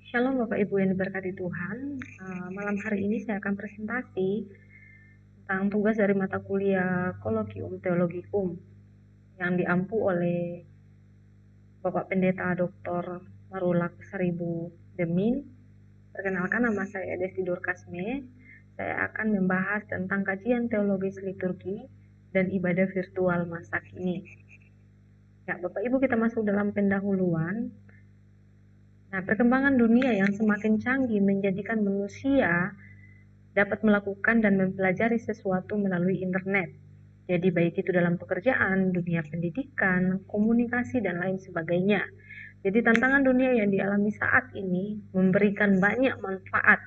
Shalom Bapak Ibu yang diberkati Tuhan. Malam hari ini saya akan presentasi tentang tugas dari mata kuliah Kolokium Theologicum yang diampu oleh Bapak Pendeta Dr. Marulak Seribu Demin. Perkenalkan, nama saya Desti Dorkasme. Saya akan membahas tentang kajian teologis liturgi dan ibadah virtual masa kini. Ya, Bapak Ibu, kita masuk dalam pendahuluan. Nah, perkembangan dunia yang semakin canggih menjadikan manusia dapat melakukan dan mempelajari sesuatu melalui internet. Jadi baik itu dalam pekerjaan, dunia pendidikan, komunikasi, dan lain sebagainya. Jadi tantangan dunia yang dialami saat ini memberikan banyak manfaat,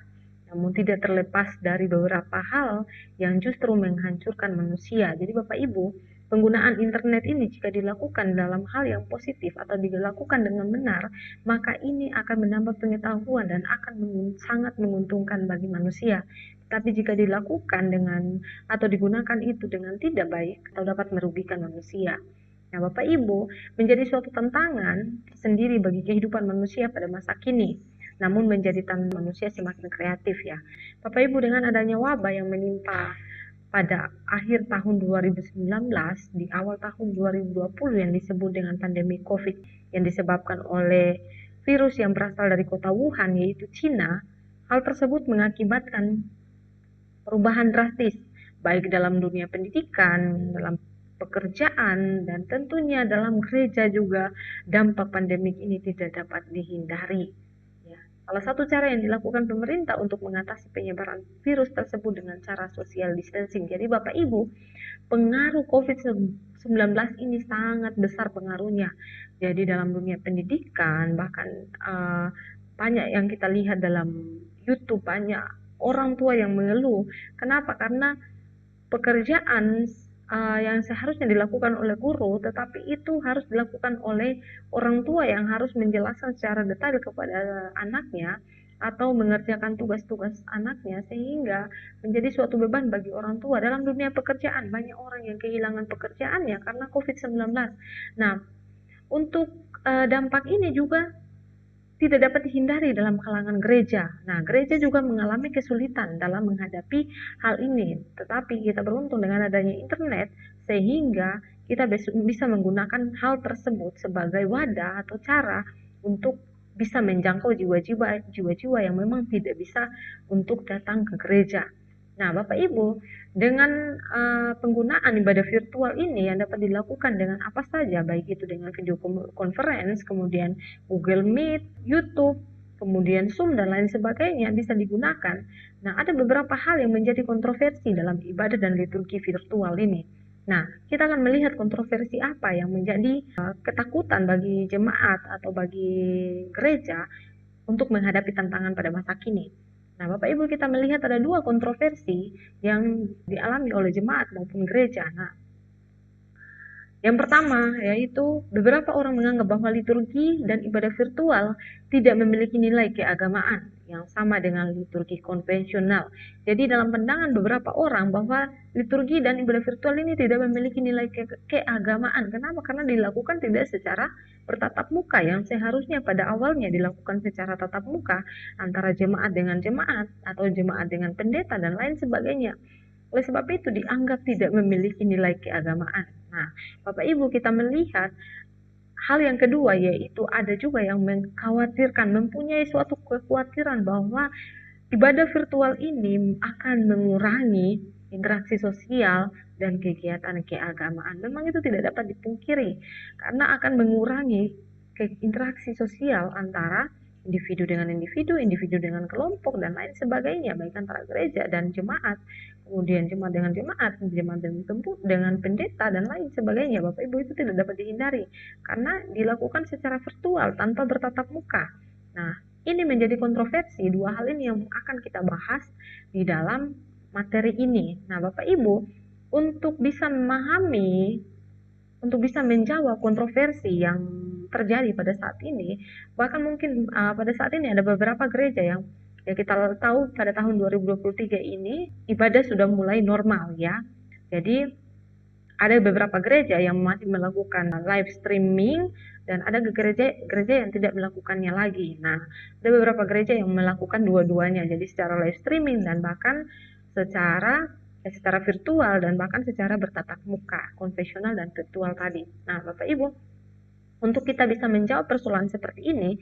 namun tidak terlepas dari beberapa hal yang justru menghancurkan manusia. Jadi Bapak Ibu, penggunaan internet ini jika dilakukan dalam hal yang positif atau dilakukan dengan benar, maka ini akan menambah pengetahuan dan akan sangat menguntungkan bagi manusia. Tapi jika dilakukan dengan atau digunakan itu dengan tidak baik atau dapat merugikan manusia. Nah, Bapak Ibu, menjadi suatu tantangan sendiri bagi kehidupan manusia pada masa kini. Namun menjadi tantangan manusia semakin kreatif ya. Bapak Ibu, dengan adanya wabah yang menimpa pada akhir tahun 2019, di awal tahun 2020 yang disebut dengan pandemi COVID yang disebabkan oleh virus yang berasal dari kota Wuhan yaitu Cina, hal tersebut mengakibatkan perubahan drastis baik dalam dunia pendidikan, dalam pekerjaan, dan tentunya dalam gereja juga dampak pandemik ini tidak dapat dihindari. Ya. Salah satu cara yang dilakukan pemerintah untuk mengatasi penyebaran virus tersebut dengan cara social distancing. Jadi Bapak Ibu, pengaruh COVID-19 ini sangat besar pengaruhnya. Jadi dalam dunia pendidikan, bahkan banyak yang kita lihat dalam YouTube, banyak orang tua yang mengeluh. Kenapa? Karena pekerjaan yang seharusnya dilakukan oleh guru, tetapi itu harus dilakukan oleh orang tua yang harus menjelaskan secara detail kepada anaknya atau mengerjakan tugas-tugas anaknya, sehingga menjadi suatu beban bagi orang tua. Dalam dunia pekerjaan, banyak orang yang kehilangan pekerjaannya karena COVID-19. Nah, untuk dampak ini juga tidak dapat dihindari dalam kalangan gereja. Nah, gereja juga mengalami kesulitan dalam menghadapi hal ini. Tetapi kita beruntung dengan adanya internet, sehingga kita bisa menggunakan hal tersebut sebagai wadah atau cara untuk bisa menjangkau jiwa-jiwa yang memang tidak bisa untuk datang ke gereja. Nah, Bapak Ibu, dengan penggunaan ibadah virtual ini yang dapat dilakukan dengan apa saja, baik itu dengan video conference, kemudian Google Meet, YouTube, kemudian Zoom, dan lain sebagainya bisa digunakan. Nah, ada beberapa hal yang menjadi kontroversi dalam ibadah dan liturgi virtual ini. Nah, kita akan melihat kontroversi apa yang menjadi ketakutan bagi jemaat atau bagi gereja untuk menghadapi tantangan pada masa kini. Nah, Bapak Ibu, kita melihat ada dua kontroversi yang dialami oleh jemaat maupun gereja. Nah, yang pertama yaitu beberapa orang menganggap bahwa liturgi dan ibadah virtual tidak memiliki nilai keagamaan yang sama dengan liturgi konvensional. Jadi dalam pandangan beberapa orang bahwa liturgi dan ibadah virtual ini tidak memiliki nilai keagamaan. Kenapa? Karena dilakukan tidak secara bertatap muka yang seharusnya pada awalnya dilakukan secara tatap muka antara jemaat dengan jemaat atau jemaat dengan pendeta dan lain sebagainya. Oleh sebab itu dianggap tidak memiliki nilai keagamaan. Nah, Bapak Ibu, kita melihat hal yang kedua yaitu ada juga yang mengkhawatirkan, mempunyai suatu kekhawatiran bahwa ibadah virtual ini akan mengurangi interaksi sosial dan kegiatan keagamaan. Memang itu tidak dapat dipungkiri karena akan mengurangi interaksi sosial antara individu dengan individu, individu dengan kelompok, dan lain sebagainya, baik antara gereja dan jemaat, kemudian jemaat dengan jemaat, jemaat dengan pendeta, dan lain sebagainya. Bapak Ibu, itu tidak dapat dihindari karena dilakukan secara virtual tanpa bertatap muka. Nah, ini menjadi kontroversi, dua hal ini yang akan kita bahas di dalam materi ini. Nah, Bapak Ibu, untuk bisa memahami, untuk bisa menjawab kontroversi yang terjadi pada saat ini, bahkan mungkin pada saat ini ada beberapa gereja yang kita tahu pada tahun 2023 ini ibadah sudah mulai normal ya. Jadi ada beberapa gereja yang masih melakukan live streaming dan ada gereja yang tidak melakukannya lagi. Nah, ada beberapa gereja yang melakukan dua-duanya, jadi secara live streaming dan bahkan secara virtual dan bahkan secara bertatap muka, konvensional dan virtual tadi. Nah, Bapak Ibu, untuk kita bisa menjawab persoalan seperti ini,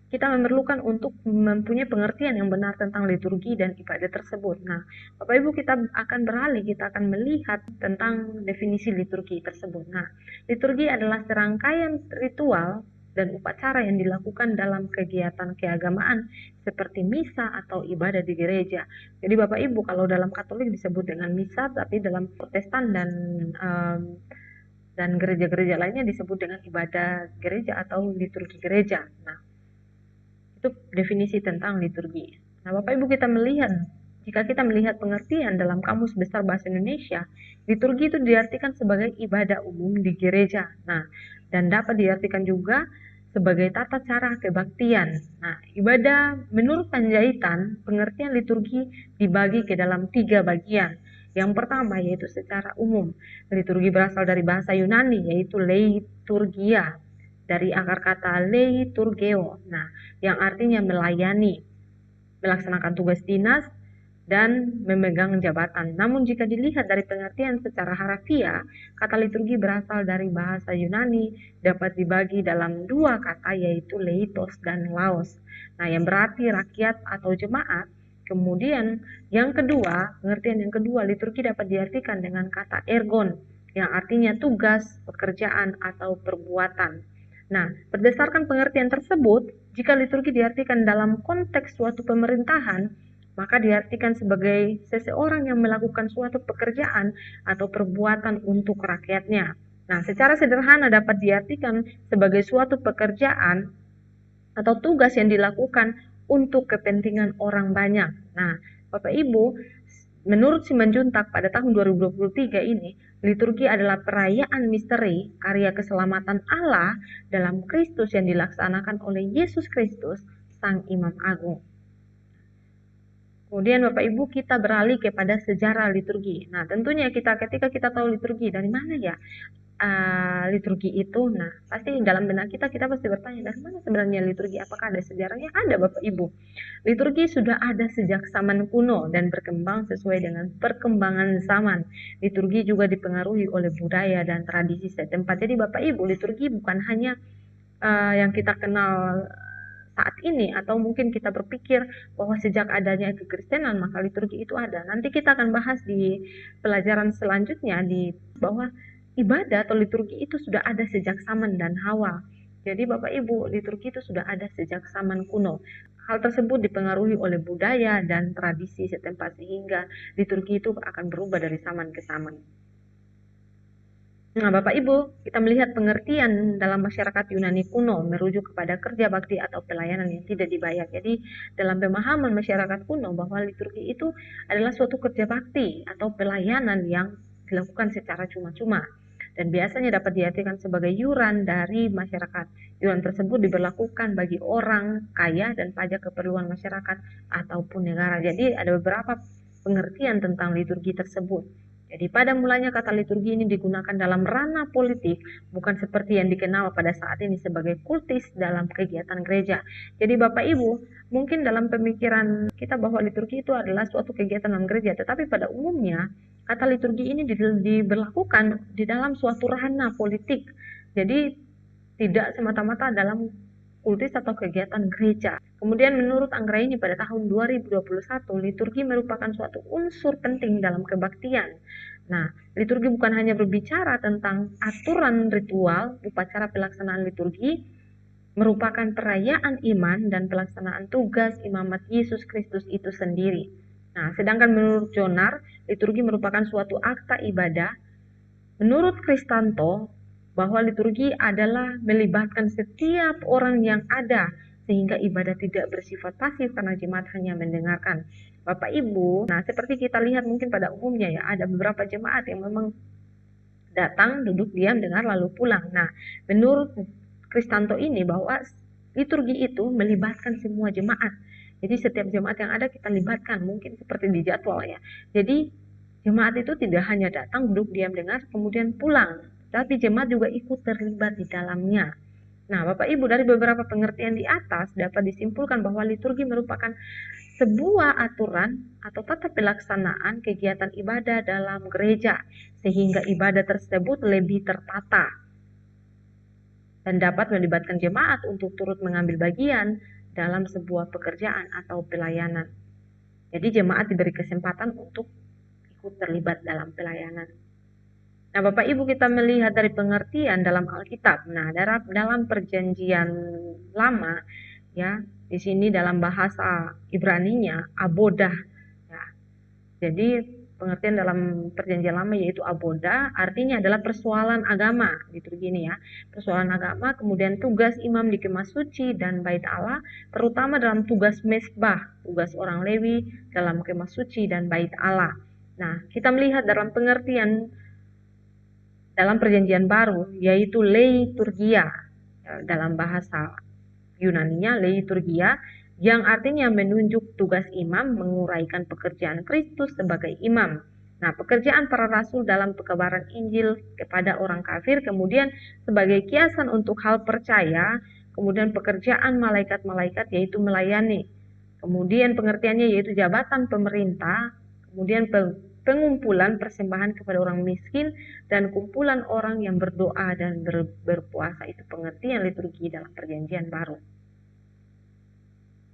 kita memerlukan untuk mempunyai pengertian yang benar tentang liturgi dan ibadah tersebut. Nah, Bapak Ibu, kita akan melihat tentang definisi liturgi tersebut. Nah, liturgi adalah serangkaian ritual dan upacara yang dilakukan dalam kegiatan keagamaan seperti misa atau ibadah di gereja. Jadi Bapak Ibu, kalau dalam Katolik disebut dengan misa, tapi dalam Protestan dan gereja-gereja lainnya disebut dengan ibadah gereja atau liturgi gereja. Nah, itu definisi tentang liturgi. Nah, Bapak Ibu, jika kita melihat pengertian dalam Kamus Besar Bahasa Indonesia, liturgi itu diartikan sebagai ibadah umum di gereja. Nah, dan dapat diartikan juga sebagai tata cara kebaktian. Nah, ibadah menurut Panjaitan, pengertian liturgi dibagi ke dalam 3 bagian. Yang pertama yaitu secara umum. Liturgi berasal dari bahasa Yunani yaitu liturgia, dari akar kata leiturgeo. Nah, yang artinya melayani, melaksanakan tugas dinas, dan memegang jabatan. Namun jika dilihat dari pengertian secara harafiah, kata liturgi berasal dari bahasa Yunani, dapat dibagi dalam 2 kata yaitu leitos dan laos. Nah, yang berarti rakyat atau jemaat. Kemudian pengertian yang kedua, liturgi dapat diartikan dengan kata ergon, yang artinya tugas, pekerjaan, atau perbuatan. Nah, berdasarkan pengertian tersebut, jika liturgi diartikan dalam konteks suatu pemerintahan, maka diartikan sebagai seseorang yang melakukan suatu pekerjaan atau perbuatan untuk rakyatnya. Nah, secara sederhana dapat diartikan sebagai suatu pekerjaan atau tugas yang dilakukan untuk kepentingan orang banyak. Nah, Bapak Ibu, menurut Simanjuntak pada tahun 2023 ini, liturgi adalah perayaan misteri karya keselamatan Allah dalam Kristus yang dilaksanakan oleh Yesus Kristus, Sang Imam Agung. Kemudian Bapak Ibu, kita beralih kepada sejarah liturgi. Nah, tentunya ketika kita tahu liturgi, dari mana ya liturgi itu? Nah, pasti dalam benak kita pasti bertanya, dari mana sebenarnya liturgi? Apakah ada sejarahnya? Ada Bapak Ibu. Liturgi sudah ada sejak zaman kuno dan berkembang sesuai dengan perkembangan zaman. Liturgi juga dipengaruhi oleh budaya dan tradisi setempat. Jadi Bapak Ibu, liturgi bukan hanya yang kita kenal saat ini, atau mungkin kita berpikir bahwa sejak adanya kekristenan maka liturgi itu ada. Nanti kita akan bahas di pelajaran selanjutnya bahwa ibadah atau liturgi itu sudah ada sejak zaman dan Hawa. Jadi Bapak Ibu, liturgi itu sudah ada sejak zaman kuno. Hal tersebut dipengaruhi oleh budaya dan tradisi setempat sehingga liturgi itu akan berubah dari zaman ke zaman. Nah, Bapak Ibu, kita melihat pengertian dalam masyarakat Yunani kuno merujuk kepada kerja bakti atau pelayanan yang tidak dibayar. Jadi, dalam pemahaman masyarakat kuno bahwa liturgi itu adalah suatu kerja bakti atau pelayanan yang dilakukan secara cuma-cuma dan biasanya dapat diartikan sebagai yuran dari masyarakat. Yuran tersebut diberlakukan bagi orang kaya dan pajak keperluan masyarakat ataupun negara. Jadi, ada beberapa pengertian tentang liturgi tersebut. Jadi pada mulanya kata liturgi ini digunakan dalam ranah politik, bukan seperti yang dikenal pada saat ini sebagai kultis dalam kegiatan gereja. Jadi Bapak Ibu, mungkin dalam pemikiran kita bahwa liturgi itu adalah suatu kegiatan dalam gereja, tetapi pada umumnya kata liturgi ini diberlakukan di dalam suatu ranah politik. Jadi tidak semata-mata dalam kultis atau kegiatan gereja. Kemudian menurut Anggraini pada tahun 2021, liturgi merupakan suatu unsur penting dalam kebaktian. Nah, liturgi bukan hanya berbicara tentang aturan ritual, upacara pelaksanaan liturgi, merupakan perayaan iman dan pelaksanaan tugas imamat Yesus Kristus itu sendiri. Nah, sedangkan menurut Jonar, liturgi merupakan suatu akta ibadah. Menurut Kristanto, bahwa liturgi adalah melibatkan setiap orang yang ada sehingga ibadah tidak bersifat pasif karena jemaat hanya mendengarkan. Bapak Ibu, nah seperti kita lihat mungkin pada umumnya ya, ada beberapa jemaat yang memang datang, duduk diam, dengar lalu pulang. Nah, menurut Kristanto ini bahwa liturgi itu melibatkan semua jemaat. Jadi setiap jemaat yang ada kita libatkan, mungkin seperti di jadwal ya. Jadi Jemaat itu tidak hanya datang, duduk, diam, dengar, kemudian pulang, tapi jemaat juga ikut terlibat di dalamnya. Nah, Bapak Ibu, dari beberapa pengertian di atas dapat disimpulkan bahwa liturgi merupakan sebuah aturan atau tata pelaksanaan kegiatan ibadah dalam gereja, sehingga ibadah tersebut lebih tertata dan dapat melibatkan jemaat untuk turut mengambil bagian dalam sebuah pekerjaan atau pelayanan. Jadi jemaat diberi kesempatan untuk ikut terlibat dalam pelayanan. Nah, Bapak Ibu, kita melihat dari pengertian dalam Alkitab. Nah, dalam perjanjian lama, ya, di sini dalam bahasa Ibraninya abodah. Ya. Jadi pengertian dalam perjanjian lama yaitu aboda artinya adalah persoalan agama, liturgi ini ya. Persoalan agama, kemudian tugas imam di kemah suci dan bait Allah, terutama dalam tugas mesbah, tugas orang Lewi dalam kemah suci dan bait Allah. Nah, kita melihat dalam pengertian dalam perjanjian baru yaitu liturgia, dalam bahasa Yunaninya liturgia, yang artinya menunjuk tugas imam menguraikan pekerjaan Kristus sebagai imam. Nah, pekerjaan para rasul dalam pekabaran Injil kepada orang kafir, kemudian sebagai kiasan untuk hal percaya, kemudian pekerjaan malaikat-malaikat yaitu melayani. Kemudian pengertiannya yaitu jabatan pemerintah, kemudian pengumpulan persembahan kepada orang miskin, dan kumpulan orang yang berdoa dan berpuasa. Itu pengertian liturgi dalam perjanjian baru.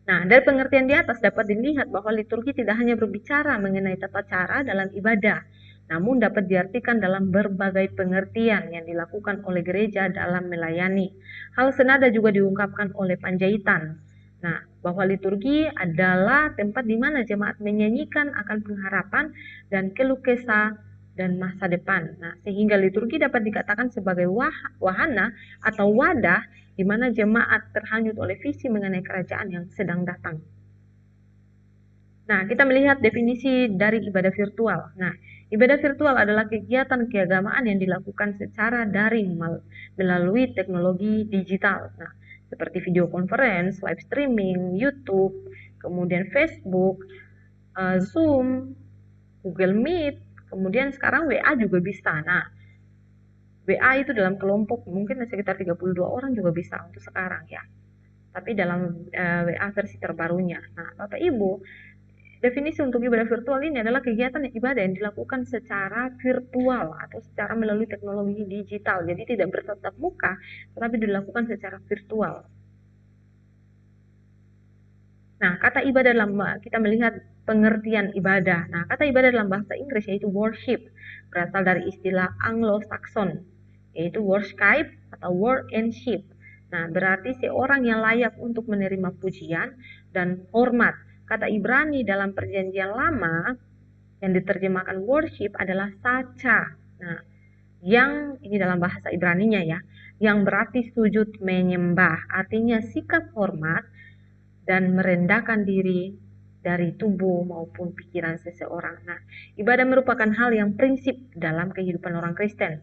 Nah, dari pengertian di atas dapat dilihat bahwa liturgi tidak hanya berbicara mengenai tata cara dalam ibadah, namun dapat diartikan dalam berbagai pengertian yang dilakukan oleh gereja dalam melayani. Hal senada juga diungkapkan oleh Panjaitan. Nah, bahwa liturgi adalah tempat di mana jemaat menyanyikan akan pengharapan dan keluh kesah dan masa depan. Nah, sehingga liturgi dapat dikatakan sebagai wahana atau wadah di mana jemaat terhanyut oleh visi mengenai kerajaan yang sedang datang. Nah, kita melihat definisi dari ibadah virtual. Nah, ibadah virtual adalah kegiatan keagamaan yang dilakukan secara daring melalui teknologi digital. Nah, seperti video conference, live streaming, YouTube, kemudian Facebook, Zoom, Google Meet, kemudian sekarang WA juga bisa. Nah, WA itu dalam kelompok mungkin sekitar 32 orang juga bisa untuk sekarang ya. Tapi dalam WA versi terbarunya. Nah, Bapak Ibu, definisi untuk ibadah virtual ini adalah kegiatan ibadah yang dilakukan secara virtual atau secara melalui teknologi digital. Jadi tidak bertatap muka, tetapi dilakukan secara virtual. Nah, kata ibadah dalam kita melihat pengertian ibadah. Nah, kata ibadah dalam bahasa Inggris yaitu worship, berasal dari istilah Anglo-Saxon, yaitu worship atau workmanship. Nah, berarti seorang yang layak untuk menerima pujian dan hormat. Kata Ibrani dalam perjanjian lama yang diterjemahkan worship adalah sacha. Nah, yang ini dalam bahasa Ibraninya ya, yang berarti sujud menyembah, artinya sikap hormat dan merendahkan diri dari tubuh maupun pikiran seseorang. Nah, ibadah merupakan hal yang prinsip dalam kehidupan orang Kristen.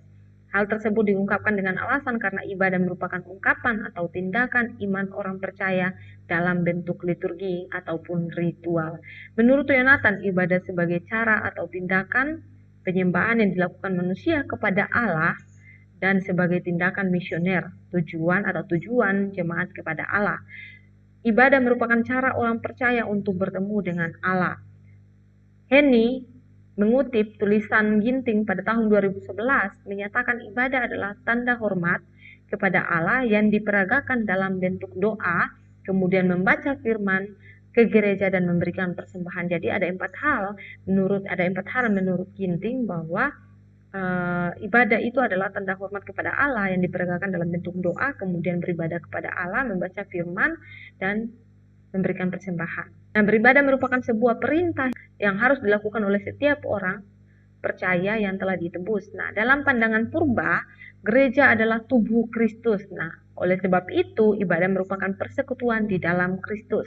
Hal tersebut diungkapkan dengan alasan karena ibadah merupakan ungkapan atau tindakan iman orang percaya dalam bentuk liturgi ataupun ritual. Menurut Yonatan, ibadah sebagai cara atau tindakan penyembahan yang dilakukan manusia kepada Allah dan sebagai tindakan misioner, tujuan jemaat kepada Allah. Ibadah merupakan cara orang percaya untuk bertemu dengan Allah. Henny mengutip tulisan Ginting pada tahun 2011 menyatakan ibadah adalah tanda hormat kepada Allah yang diperagakan dalam bentuk doa, kemudian membaca firman ke gereja dan memberikan persembahan. Jadi ada empat hal menurut Ginting bahwa ibadah itu adalah tanda hormat kepada Allah yang diperagakan dalam bentuk doa, kemudian beribadah kepada Allah, membaca firman, dan memberikan persembahan. Nah, beribadah merupakan sebuah perintah yang harus dilakukan oleh setiap orang percaya yang telah ditebus. Nah, dalam pandangan purba, gereja adalah tubuh Kristus. Nah, oleh sebab itu, ibadah merupakan persekutuan di dalam Kristus.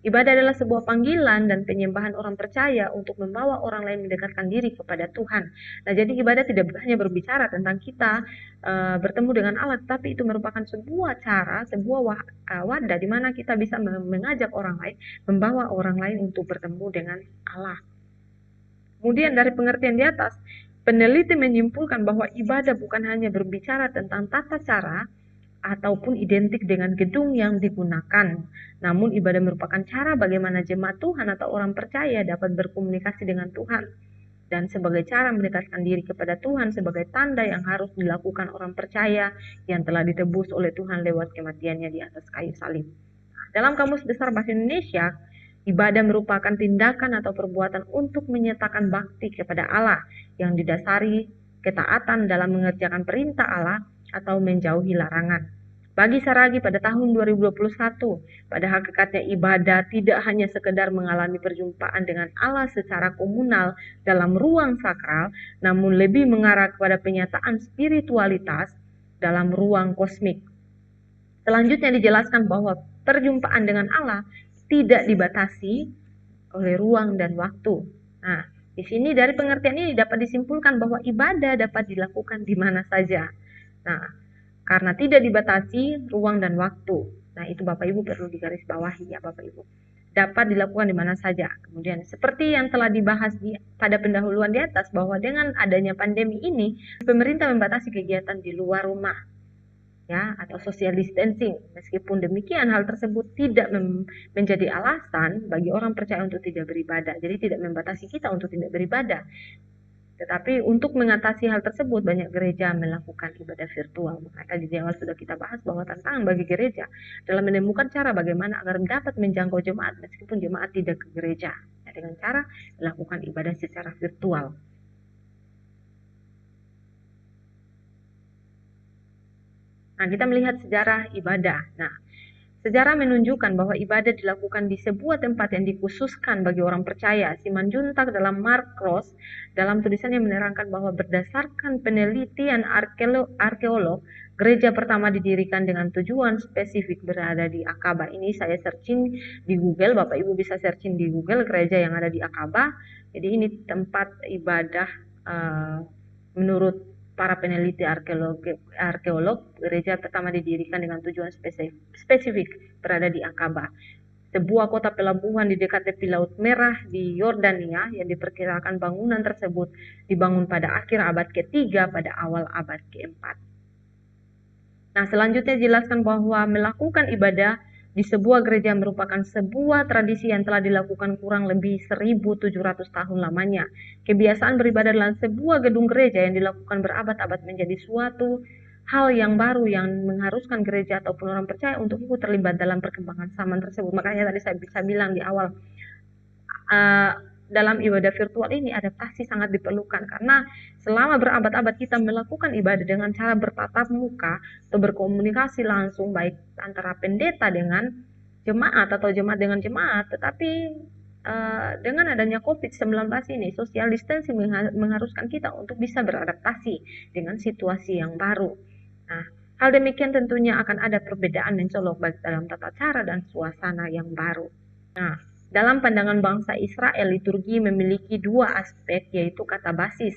Ibadah adalah sebuah panggilan dan penyembahan orang percaya untuk membawa orang lain mendekatkan diri kepada Tuhan. Nah, jadi ibadah tidak hanya berbicara tentang kita bertemu dengan Allah, tapi itu merupakan sebuah cara, sebuah wadah di mana kita bisa mengajak orang lain, membawa orang lain untuk bertemu dengan Allah. Kemudian dari pengertian di atas, peneliti menyimpulkan bahwa ibadah bukan hanya berbicara tentang tata cara ataupun identik dengan gedung yang digunakan. Namun ibadah merupakan cara bagaimana jemaat Tuhan atau orang percaya dapat berkomunikasi dengan Tuhan, dan sebagai cara mendekatkan diri kepada Tuhan sebagai tanda yang harus dilakukan orang percaya yang telah ditebus oleh Tuhan lewat kematiannya di atas kayu salib. Dalam Kamus Besar Bahasa Indonesia, ibadah merupakan tindakan atau perbuatan untuk menyatakan bakti kepada Allah yang didasari ketaatan dalam mengerjakan perintah Allah atau menjauhi larangan. Bagi Saragi pada tahun 2021, pada hakikatnya ibadah tidak hanya sekedar mengalami perjumpaan dengan Allah secara komunal dalam ruang sakral, namun lebih mengarah kepada penyataan spiritualitas dalam ruang kosmik. Selanjutnya dijelaskan bahwa perjumpaan dengan Allah tidak dibatasi oleh ruang dan waktu. Nah, di sini dari pengertian ini dapat disimpulkan bahwa ibadah dapat dilakukan di mana saja. Nah, karena tidak dibatasi ruang dan waktu. Nah, itu Bapak Ibu perlu digarisbawahi ya Bapak Ibu. Dapat dilakukan di mana saja. Kemudian seperti yang telah dibahas pada pendahuluan di atas, bahwa dengan adanya pandemi ini, pemerintah membatasi kegiatan di luar rumah, ya, atau social distancing. Meskipun demikian, hal tersebut tidak menjadi alasan bagi orang percaya untuk tidak beribadah. Jadi tidak membatasi kita untuk tidak beribadah. Tetapi untuk mengatasi hal tersebut, banyak gereja melakukan ibadah virtual. Maka di awal sudah kita bahas bahwa tantangan bagi gereja dalam menemukan cara bagaimana agar dapat menjangkau jemaat meskipun jemaat tidak ke gereja, ya, dengan cara melakukan ibadah secara virtual. Nah, kita melihat sejarah ibadah. Nah, sejarah menunjukkan bahwa ibadah dilakukan di sebuah tempat yang dikhususkan bagi orang percaya. Simanjuntak dalam Mark Cross, dalam tulisannya menerangkan bahwa berdasarkan penelitian arkeolog, gereja pertama didirikan dengan tujuan spesifik berada di Akaba. Ini saya searching di Google, Bapak Ibu bisa searching di Google gereja yang ada di Akaba. Jadi ini tempat ibadah menurut para peneliti arkeolog, gereja pertama didirikan dengan tujuan spesifik berada di Akaba, sebuah kota pelabuhan di dekat tepi Laut Merah di Yordania, yang diperkirakan bangunan tersebut dibangun pada akhir abad ke-3 pada awal abad ke-4. Nah, selanjutnya jelaskan bahwa melakukan ibadah di sebuah gereja merupakan sebuah tradisi yang telah dilakukan kurang lebih 1.700 tahun lamanya. Kebiasaan beribadah dalam sebuah gedung gereja yang dilakukan berabad-abad menjadi suatu hal yang baru yang mengharuskan gereja ataupun orang percaya untuk ikut terlibat dalam perkembangan zaman tersebut. Makanya tadi saya bisa bilang di awal, dalam ibadah virtual ini adaptasi sangat diperlukan, karena selama berabad-abad kita melakukan ibadah dengan cara bertatap muka atau berkomunikasi langsung baik antara pendeta dengan jemaat atau jemaat dengan jemaat, tetapi dengan adanya COVID-19 ini, social distancing mengharuskan kita untuk bisa beradaptasi dengan situasi yang baru. Nah, hal demikian tentunya akan ada perbedaan mencolok baik dalam tata cara dan suasana yang baru. Nah, dalam pandangan bangsa Israel, liturgi memiliki dua aspek, yaitu kata basis,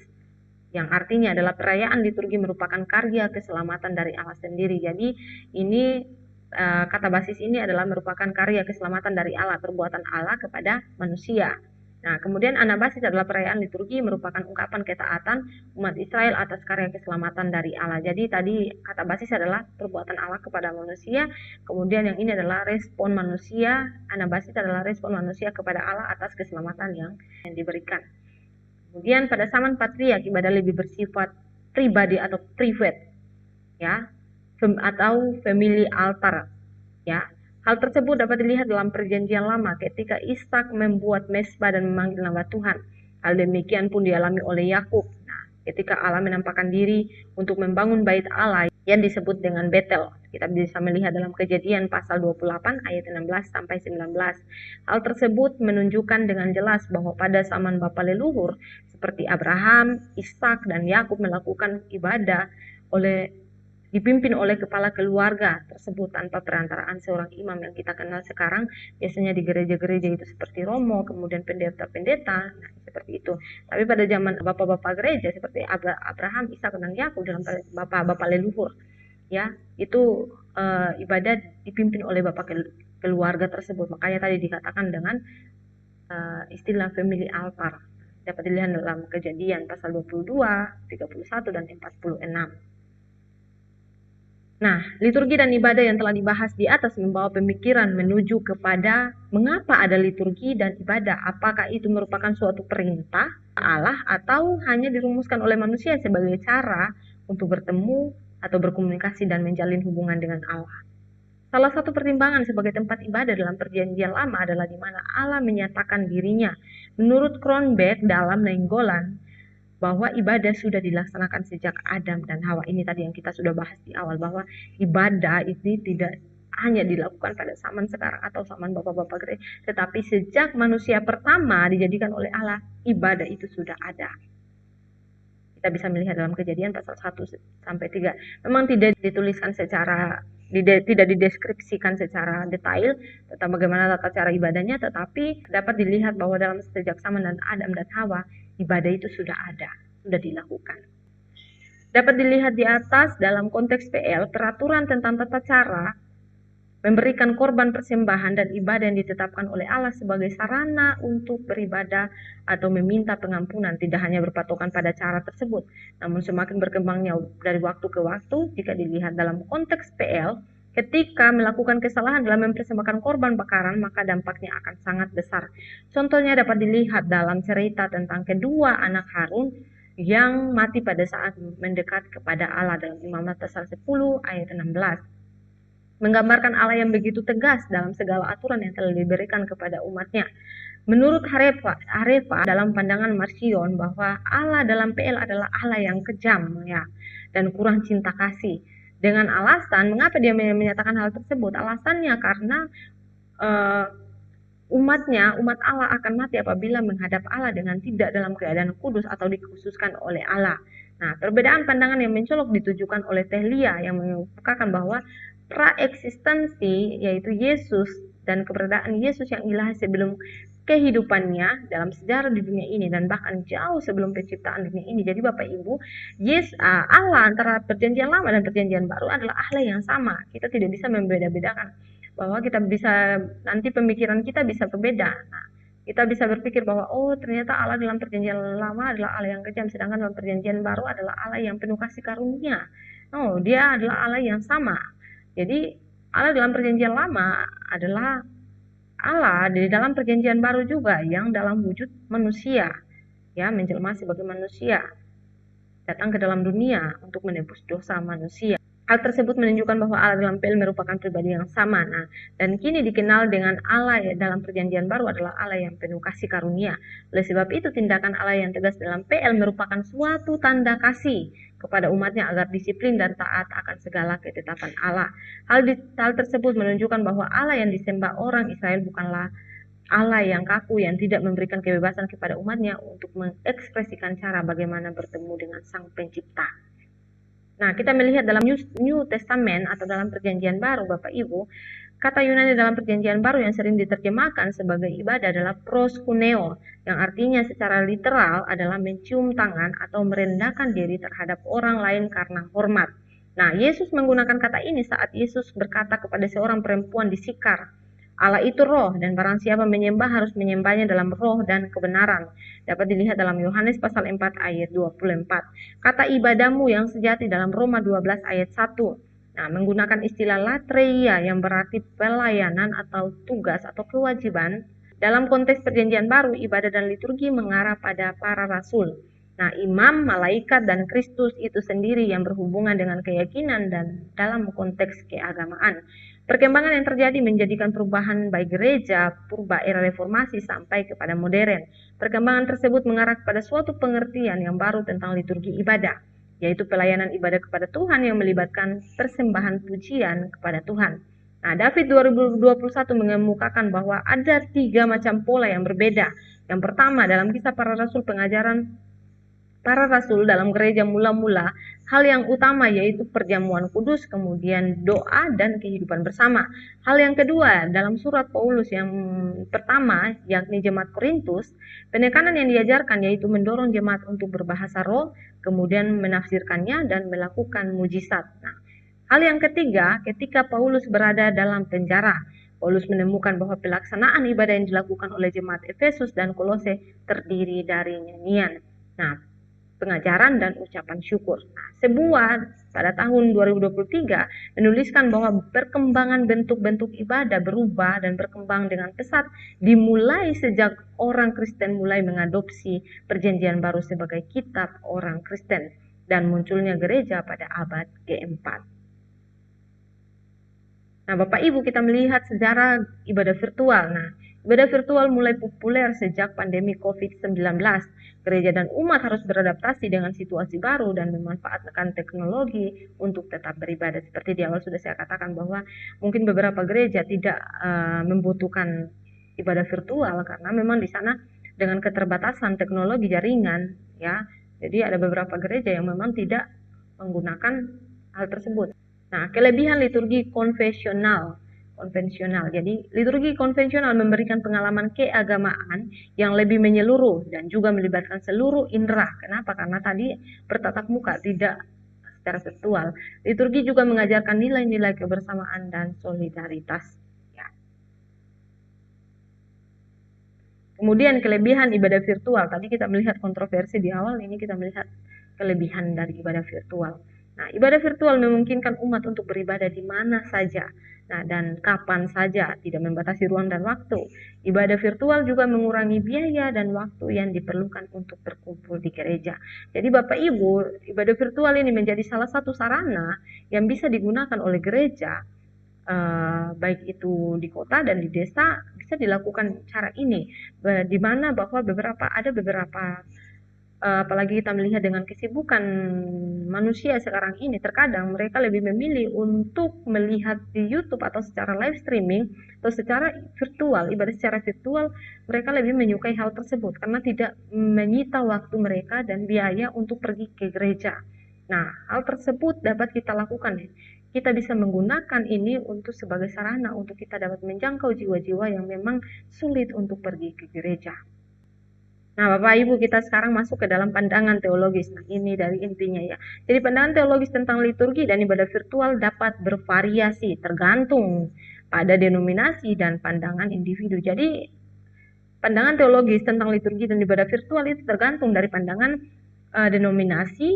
yang artinya adalah perayaan liturgi merupakan karya keselamatan dari Allah sendiri. Jadi ini kata basis ini adalah merupakan karya keselamatan dari Allah, perbuatan Allah kepada manusia. Nah, kemudian anabasis adalah perayaan liturgi merupakan ungkapan ketaatan umat Israel atas karya keselamatan dari Allah. Jadi tadi kata basis adalah perbuatan Allah kepada manusia, kemudian yang ini adalah respon manusia, anabasis adalah respon manusia kepada Allah atas keselamatan yang diberikan. Kemudian pada zaman patriark, ibadah lebih bersifat pribadi atau private, ya, atau family altar, ya. Hal tersebut dapat dilihat dalam perjanjian lama ketika Ishak membuat mezbah dan memanggil nama Tuhan. Hal demikian pun dialami oleh Yakub. Nah, ketika Allah menampakkan diri untuk membangun bait Allah yang disebut dengan Betel. Kita bisa melihat dalam Kejadian pasal 28 ayat 16 sampai 19. Hal tersebut menunjukkan dengan jelas bahwa pada zaman bapa leluhur seperti Abraham, Ishak dan Yakub melakukan ibadah dipimpin oleh kepala keluarga tersebut tanpa perantaraan seorang imam yang kita kenal sekarang biasanya di gereja-gereja itu seperti romo, kemudian pendeta-pendeta, nah, seperti itu. Tapi pada zaman bapak-bapak gereja seperti Abraham, Ishak dan Yakub, dalam bapak-bapak leluhur, ya, itu ibadah dipimpin oleh bapak keluarga tersebut. Makanya tadi dikatakan dengan istilah family altar. Dapat dilihat dalam Kejadian pasal 22, 31, dan 46. Nah, liturgi dan ibadah yang telah dibahas di atas membawa pemikiran menuju kepada mengapa ada liturgi dan ibadah. Apakah itu merupakan suatu perintah Allah atau hanya dirumuskan oleh manusia sebagai cara untuk bertemu atau berkomunikasi dan menjalin hubungan dengan Allah. Salah satu pertimbangan sebagai tempat ibadah dalam Perjanjian Lama adalah di mana Allah menyatakan dirinya. Menurut Kronberg dalam Nainggolan, bahwa ibadah sudah dilaksanakan sejak Adam dan Hawa. Ini tadi yang kita sudah bahas di awal, bahwa ibadah ini tidak hanya dilakukan pada zaman sekarang atau zaman bapak-bapak gereja, tetapi sejak manusia pertama dijadikan oleh Allah, ibadah itu sudah ada. Kita bisa melihat dalam Kejadian pasal 1-3. Memang tidak dituliskan secara, tidak dideskripsikan secara detail tentang bagaimana tata cara ibadahnya, tetapi dapat dilihat bahwa dalam sejak zaman dan Adam dan Hawa, ibadah itu sudah ada, sudah dilakukan. Dapat dilihat di atas dalam konteks PL, peraturan tentang tata cara memberikan korban persembahan dan ibadah yang ditetapkan oleh Allah sebagai sarana untuk beribadah atau meminta pengampunan tidak hanya berpatokan pada cara tersebut, namun semakin berkembangnya dari waktu ke waktu. Jika dilihat dalam konteks PL, ketika melakukan kesalahan dalam mempersembahkan korban bakaran, maka dampaknya akan sangat besar. Contohnya dapat dilihat dalam cerita tentang kedua anak Harun yang mati pada saat mendekat kepada Allah dalam Imamat pasal 10 ayat 16. Menggambarkan Allah yang begitu tegas dalam segala aturan yang telah diberikan kepada umatnya. Menurut Harefa dalam pandangan Marcion, bahwa Allah dalam PL adalah Allah yang kejam ya, dan kurang cinta kasih. Dengan alasan, mengapa dia menyatakan hal tersebut? Alasannya karena umat Allah akan mati apabila menghadap Allah dengan tidak dalam keadaan kudus atau dikhususkan oleh Allah. Nah, perbedaan pandangan yang mencolok ditujukan oleh Tehlia yang mengungkapkan bahwa praeksistensi, yaitu Yesus dan keberadaan Yesus yang ilahi sebelum kehidupannya dalam sejarah di dunia ini dan bahkan jauh sebelum penciptaan dunia ini. Jadi Bapak Ibu, Allah antara Perjanjian Lama dan Perjanjian Baru adalah Allah yang sama. Kita tidak bisa membeda-bedakan, bahwa kita bisa, nanti pemikiran kita bisa berbeda. Nah, kita bisa berpikir bahwa ternyata Allah dalam Perjanjian Lama adalah Allah yang kejam, sedangkan dalam Perjanjian Baru adalah Allah yang penuh kasih karunia. Dia adalah Allah yang sama. Jadi Allah dalam Perjanjian Lama adalah Allah di dalam Perjanjian Baru juga yang dalam wujud manusia, ya, menjelma sebagai manusia, datang ke dalam dunia untuk menebus dosa manusia. Hal tersebut menunjukkan bahwa Allah dalam PL merupakan pribadi yang sama. Nah, dan kini dikenal dengan Allah dalam Perjanjian Baru adalah Allah yang penuh kasih karunia. Oleh sebab itu, tindakan Allah yang tegas dalam PL merupakan suatu tanda kasih kepada umatnya agar disiplin dan taat akan segala ketetapan Allah. Hal tersebut menunjukkan bahwa Allah yang disembah orang Israel bukanlah Allah yang kaku yang tidak memberikan kebebasan kepada umatnya untuk mengekspresikan cara bagaimana bertemu dengan Sang Pencipta. Nah, kita melihat dalam New Testament atau dalam Perjanjian Baru, Bapak Ibu, kata Yunani dalam Perjanjian Baru yang sering diterjemahkan sebagai ibadah adalah proskuneo, yang artinya secara literal adalah mencium tangan atau merendahkan diri terhadap orang lain karena hormat. Nah, Yesus menggunakan kata ini saat Yesus berkata kepada seorang perempuan di Sikar, Allah itu roh dan barang siapa menyembah harus menyembahnya dalam roh dan kebenaran. Dapat dilihat dalam Yohanes pasal 4 ayat 24. Kata ibadahmu yang sejati dalam Roma 12 ayat 1. Nah, menggunakan istilah latreia yang berarti pelayanan atau tugas atau kewajiban. Dalam konteks Perjanjian Baru, ibadah dan liturgi mengarah pada para rasul. Nah, imam, malaikat, dan Kristus itu sendiri yang berhubungan dengan keyakinan dan dalam konteks keagamaan. Perkembangan yang terjadi menjadikan perubahan baik gereja purba era reformasi sampai kepada modern. Perkembangan tersebut mengarah kepada suatu pengertian yang baru tentang liturgi ibadah, yaitu pelayanan ibadah kepada Tuhan yang melibatkan persembahan pujian kepada Tuhan. Nah, David 2021 mengemukakan bahwa ada 3 macam pola yang berbeda. Yang pertama, dalam Kisah Para Rasul, pengajaran para rasul dalam gereja mula-mula, hal yang utama yaitu perjamuan kudus, kemudian doa dan kehidupan bersama. Hal yang kedua, dalam surat Paulus yang pertama, yakni jemaat Korintus, penekanan yang diajarkan yaitu mendorong jemaat untuk berbahasa roh, kemudian menafsirkannya dan melakukan mujizat. Nah, hal yang ketiga, ketika Paulus berada dalam penjara, Paulus menemukan bahwa pelaksanaan ibadah yang dilakukan oleh jemaat Efesus dan Kolose terdiri dari nyanyian, pengajaran dan ucapan syukur. Sebuah pada tahun 2023 menuliskan bahwa perkembangan bentuk-bentuk ibadah berubah dan berkembang dengan pesat dimulai sejak orang Kristen mulai mengadopsi Perjanjian Baru sebagai kitab orang Kristen dan munculnya gereja pada abad keempat. Bapak Ibu, kita melihat sejarah ibadah virtual. Ibadah virtual mulai populer sejak pandemi COVID-19. Gereja dan umat harus beradaptasi dengan situasi baru dan memanfaatkan teknologi untuk tetap beribadah. Seperti di awal sudah saya katakan bahwa mungkin beberapa gereja tidak membutuhkan ibadah virtual karena memang di sana dengan keterbatasan teknologi jaringan, ya. Jadi ada beberapa gereja yang memang tidak menggunakan hal tersebut. Kelebihan liturgi konvensional. Jadi, liturgi konvensional memberikan pengalaman keagamaan yang lebih menyeluruh dan juga melibatkan seluruh indera. Kenapa? Karena tadi bertatap muka, tidak secara virtual. Liturgi juga mengajarkan nilai-nilai kebersamaan dan solidaritas. Kemudian kelebihan ibadah virtual. Tadi kita melihat kontroversi di awal, ini kita melihat kelebihan dari ibadah virtual. Ibadah virtual memungkinkan umat untuk beribadah di mana saja, dan kapan saja, tidak membatasi ruang dan waktu. Ibadah virtual juga mengurangi biaya dan waktu yang diperlukan untuk berkumpul di gereja. Jadi Bapak Ibu, ibadah virtual ini menjadi salah satu sarana yang bisa digunakan oleh gereja, baik itu di kota dan di desa, bisa dilakukan cara ini, di mana bahwa ada beberapa apalagi kita melihat dengan kesibukan manusia sekarang ini, terkadang mereka lebih memilih untuk melihat di YouTube atau secara live streaming atau secara virtual, ibadah secara virtual. Mereka lebih menyukai hal tersebut karena tidak menyita waktu mereka dan biaya untuk pergi ke gereja. Hal tersebut dapat kita lakukan. Kita bisa menggunakan ini untuk sebagai sarana untuk kita dapat menjangkau jiwa-jiwa yang memang sulit untuk pergi ke gereja. Bapak Ibu, kita sekarang masuk ke dalam pandangan teologis. Ini dari intinya ya. Jadi pandangan teologis tentang liturgi dan ibadah virtual dapat bervariasi tergantung pada denominasi dan pandangan individu. Jadi pandangan teologis tentang liturgi dan ibadah virtual itu tergantung dari pandangan denominasi,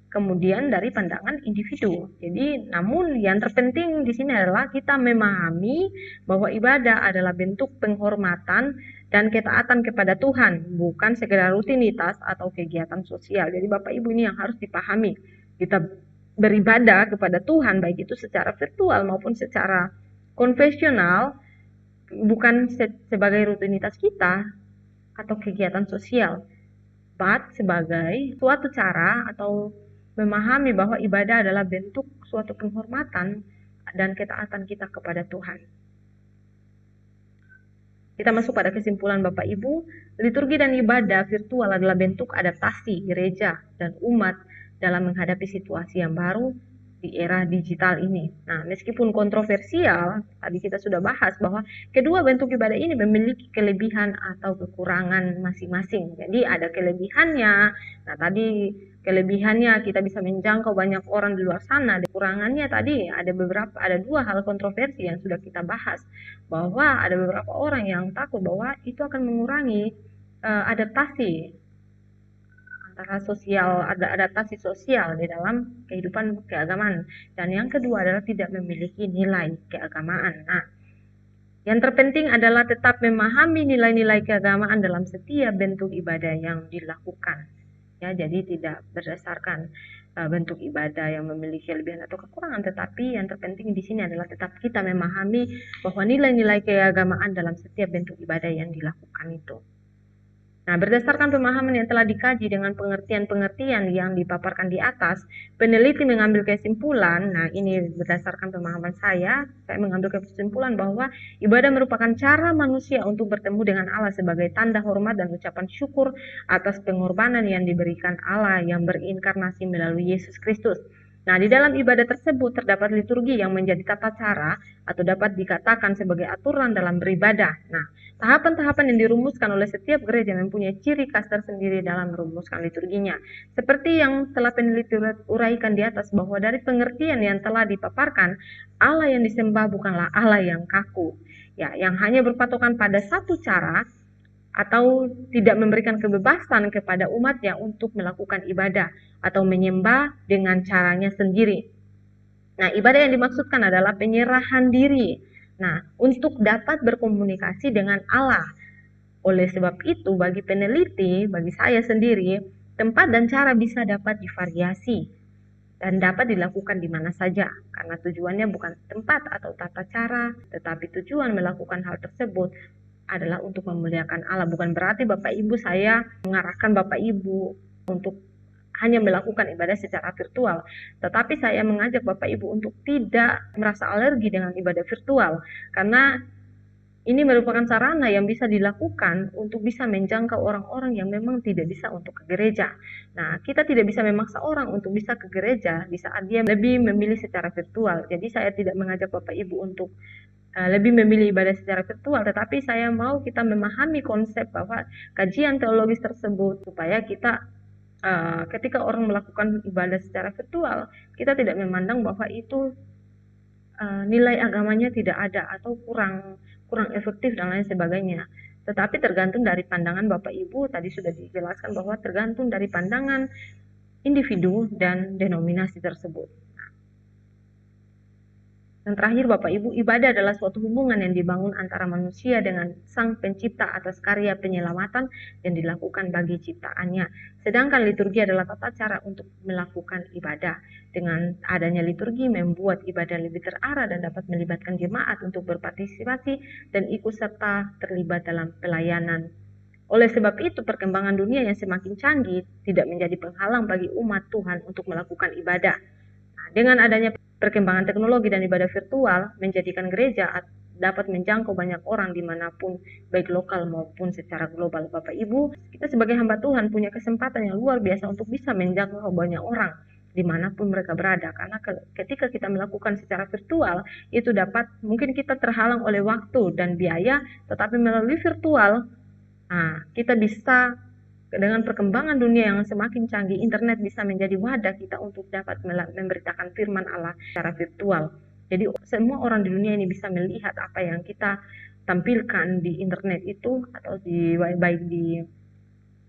kemudian dari pandangan individu. Jadi, namun yang terpenting di sini adalah kita memahami bahwa ibadah adalah bentuk penghormatan dan ketaatan kepada Tuhan, bukan sekedar rutinitas atau kegiatan sosial. Jadi Bapak Ibu, ini yang harus dipahami. Kita beribadah kepada Tuhan, baik itu secara virtual maupun secara konvensional, bukan sebagai rutinitas kita atau kegiatan sosial, but sebagai suatu cara atau memahami bahwa ibadah adalah bentuk suatu penghormatan dan ketaatan kita kepada Tuhan. Kita masuk pada kesimpulan Bapak Ibu, liturgi dan ibadah virtual adalah bentuk adaptasi gereja dan umat dalam menghadapi situasi yang baru di era digital ini. Meskipun kontroversial, tadi kita sudah bahas bahwa kedua bentuk ibadah ini memiliki kelebihan atau kekurangan masing-masing. Jadi ada kelebihannya. Tadi kelebihannya kita bisa menjangkau banyak orang di luar sana. Kekurangannya tadi ada dua hal kontroversi yang sudah kita bahas, bahwa ada beberapa orang yang takut bahwa itu akan mengurangi adaptasi antara sosial, ada adaptasi sosial di dalam kehidupan keagamaan. Dan yang kedua adalah tidak memiliki nilai keagamaan. Yang terpenting adalah tetap memahami nilai-nilai keagamaan dalam setiap bentuk ibadah yang dilakukan. Ya, jadi tidak berdasarkan bentuk ibadah yang memiliki kelebihan atau kekurangan, tetapi yang terpenting di sini adalah tetap kita memahami bahwa nilai-nilai keagamaan dalam setiap bentuk ibadah yang dilakukan itu. Berdasarkan pemahaman yang telah dikaji dengan pengertian-pengertian yang dipaparkan di atas, peneliti mengambil kesimpulan, ini berdasarkan pemahaman saya mengambil kesimpulan bahwa ibadah merupakan cara manusia untuk bertemu dengan Allah sebagai tanda hormat dan ucapan syukur atas pengorbanan yang diberikan Allah yang berinkarnasi melalui Yesus Kristus. Di dalam ibadah tersebut terdapat liturgi yang menjadi tata cara atau dapat dikatakan sebagai aturan dalam beribadah. Tahapan-tahapan yang dirumuskan oleh setiap gereja mempunyai ciri khas tersendiri dalam merumuskan liturginya. Seperti yang telah peneliti uraikan di atas, bahwa dari pengertian yang telah dipaparkan, Allah yang disembah bukanlah Allah yang kaku. ya, yang hanya berpatokan pada satu cara atau tidak memberikan kebebasan kepada umatnya untuk melakukan ibadah atau menyembah dengan caranya sendiri. Nah, ibadah yang dimaksudkan adalah penyerahan diri. Nah, untuk dapat berkomunikasi dengan Allah. Oleh sebab itu, bagi peneliti, bagi saya sendiri, tempat dan cara bisa dapat divariasi dan dapat dilakukan di mana saja, karena tujuannya bukan tempat atau tata cara, tetapi tujuan melakukan hal tersebut adalah untuk memuliakan Allah. Bukan berarti Bapak Ibu saya mengarahkan Bapak Ibu untuk hanya melakukan ibadah secara virtual, tetapi saya mengajak Bapak Ibu untuk tidak merasa alergi dengan ibadah virtual, karena ini merupakan sarana yang bisa dilakukan untuk bisa menjangkau orang-orang yang memang tidak bisa untuk ke gereja. Nah, kita tidak bisa memaksa orang untuk bisa ke gereja di saat dia lebih memilih secara virtual. Jadi saya tidak mengajak Bapak Ibu untuk lebih memilih ibadah secara virtual, tetapi saya mau kita memahami konsep bahwa kajian teologis tersebut supaya kita ketika orang melakukan ibadah secara virtual, kita tidak memandang bahwa itu nilai agamanya tidak ada atau kurang efektif dan lain sebagainya. Tetapi tergantung dari pandangan Bapak Ibu, tadi sudah dijelaskan bahwa tergantung dari pandangan individu dan denominasi tersebut. Dan terakhir Bapak Ibu, ibadah adalah suatu hubungan yang dibangun antara manusia dengan Sang Pencipta atas karya penyelamatan yang dilakukan bagi ciptaannya. Sedangkan liturgi adalah tata cara untuk melakukan ibadah. Dengan adanya liturgi membuat ibadah lebih terarah dan dapat melibatkan jemaat untuk berpartisipasi dan ikut serta terlibat dalam pelayanan. Oleh sebab itu, perkembangan dunia yang semakin canggih tidak menjadi penghalang bagi umat Tuhan untuk melakukan ibadah. Nah, dengan adanya perkembangan teknologi dan ibadah virtual menjadikan gereja dapat menjangkau banyak orang dimanapun, baik lokal maupun secara global. Bapak Ibu, kita sebagai hamba Tuhan punya kesempatan yang luar biasa untuk bisa menjangkau banyak orang dimanapun mereka berada, karena ketika kita melakukan secara virtual itu dapat, mungkin kita terhalang oleh waktu dan biaya, tetapi melalui virtual kita bisa, dengan perkembangan dunia yang semakin canggih, internet bisa menjadi wadah kita untuk dapat memberitakan firman Allah secara virtual. Jadi semua orang di dunia ini bisa melihat apa yang kita tampilkan di internet itu, atau baik di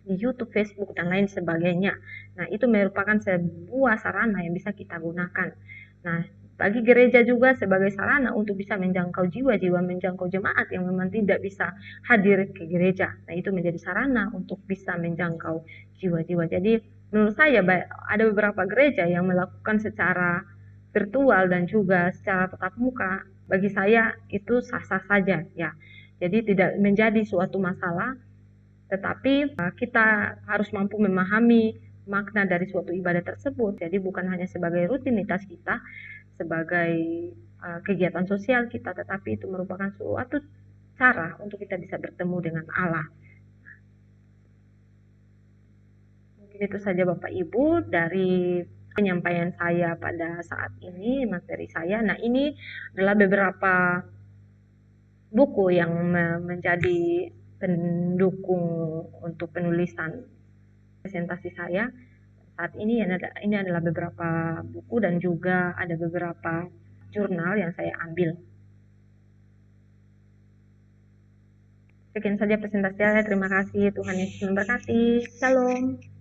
YouTube, Facebook, dan lain sebagainya. Nah, itu merupakan sebuah sarana yang bisa kita gunakan. Nah, bagi gereja juga sebagai sarana untuk bisa menjangkau jiwa-jiwa, menjangkau jemaat yang memang tidak bisa hadir ke gereja. Nah, itu menjadi sarana untuk bisa menjangkau jiwa-jiwa. Jadi, menurut saya ada beberapa gereja yang melakukan secara virtual dan juga secara tatap muka. Bagi saya itu sah-sah saja, ya. Jadi tidak menjadi suatu masalah, tetapi kita harus mampu memahami makna dari suatu ibadah tersebut. Jadi bukan hanya sebagai rutinitas kita, sebagai kegiatan sosial kita, tetapi itu merupakan suatu cara untuk kita bisa bertemu dengan Allah. Mungkin itu saja Bapak Ibu dari penyampaian saya pada saat ini, materi saya. Nah, ini adalah beberapa buku yang menjadi pendukung untuk penulisan presentasi saya saat ini. Ini adalah beberapa buku dan juga ada beberapa jurnal yang saya ambil. Sekian saja presentasi saya. Terima kasih. Tuhan Yesus memberkati. Shalom.